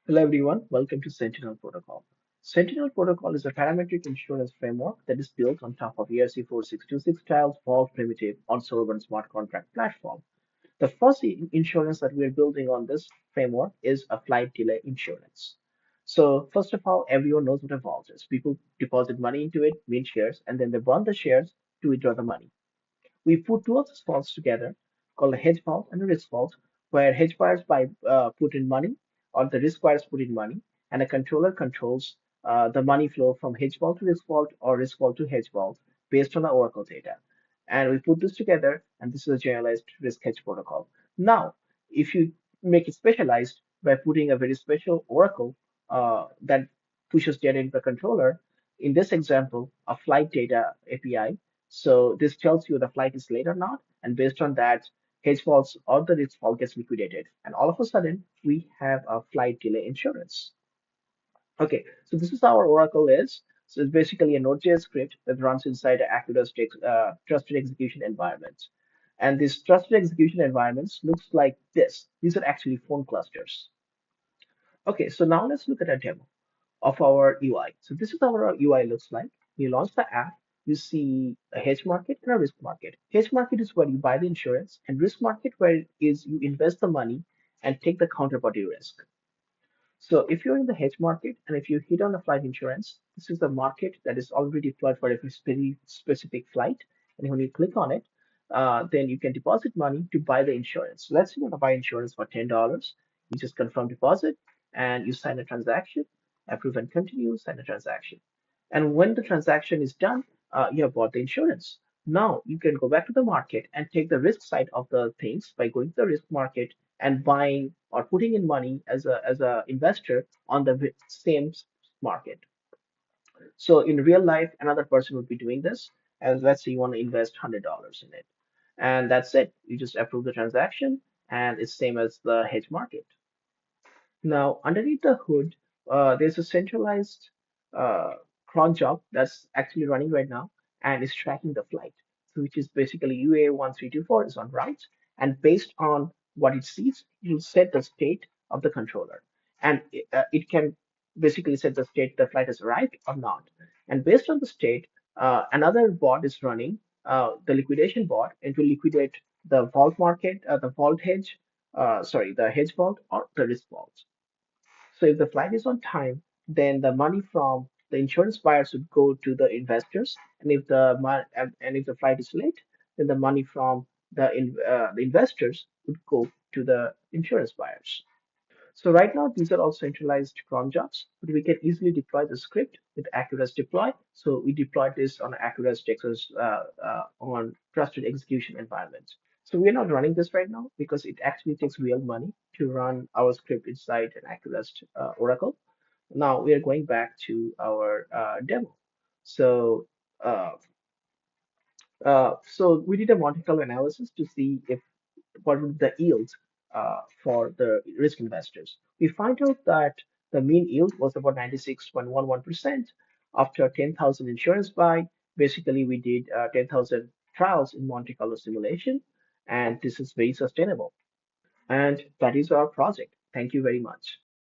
Hello everyone, welcome to Sentinel Protocol. Sentinel Protocol is a parametric insurance framework that is built on top of ERC-4626 style Vault primitive on Sovereign smart contract platform. The first insurance that we are building on this framework is a flight delay insurance. So first of all, everyone knows what a vault is. People deposit money into it, mint shares, and then they burn the shares to withdraw the money. We put two of these vaults together, called a hedge vault and a risk vault, where hedge buyers put in money or the risk buyers put in money, and a controller controls the money flow from hedge vault to risk vault or risk vault to hedge vault based on the Oracle data. And we put this together, and this is a generalized risk hedge protocol. Now, if you make it specialized by putting a very special Oracle that pushes data into the controller, in this example, a flight data API, so this tells you the flight is late or not, and based on that, hedge faults or the risk fault gets liquidated, and all of a sudden we have a flight delay insurance. Okay, so this is how our Oracle is. So it's basically a Node.js script that runs inside an Accurate trusted execution environment. And these trusted execution environments looks like this. These are actually phone clusters. Okay, so now let's look at a demo of our UI. So this is how our UI looks like. You launch the app, you see a hedge market and a risk market. Hedge market is where you buy the insurance, and risk market where is you invest the money and take the counterparty risk. So if you're in the hedge market and if you hit on the flight insurance, this is the market that is already deployed for a very specific flight. And when you click on it, then you can deposit money to buy the insurance. So let's say you want to buy insurance for $10. You just confirm deposit and you sign a transaction, approve and continue, sign a transaction. And when the transaction is done, you have bought the insurance. Now you can go back to the market and take the risk side of the things by going to the risk market and buying or putting in money as a investor on the same market. So in real life, another person would be doing this, and let's say you want to invest $100 in it, and that's it. You just approve the transaction, and it's same as the hedge market. Now, underneath the hood, there's a centralized cron job that's actually running right now and is tracking the flight, so which is basically UA1324 is on route, and based on what it sees, it will set the state of the controller, and it can basically set the state the flight has arrived or not. And based on the state, another bot is running, the liquidation bot, and will liquidate the vault market, the vault hedge, the hedge vault or the risk vault. So if the flight is on time, then the money from the insurance buyers would go to the investors, and if if the flight is late, then the money from the investors would go to the insurance buyers. So right now, these are all centralized cron jobs, but we can easily deploy the script with Accurate deploy. So we deployed this on Accurate Texas on trusted execution environment. So we're not running this right now because it actually takes real money to run our script inside an Accurate Oracle. Now we are going back to our demo. So uh, so we did a Monte Carlo analysis to see if what would the yield for the risk investors. We find out that the mean yield was about 96.11% after 10,000 insurance buy. Basically, we did 10,000 trials in Monte Carlo simulation, and this is very sustainable. And that is our project. Thank you very much.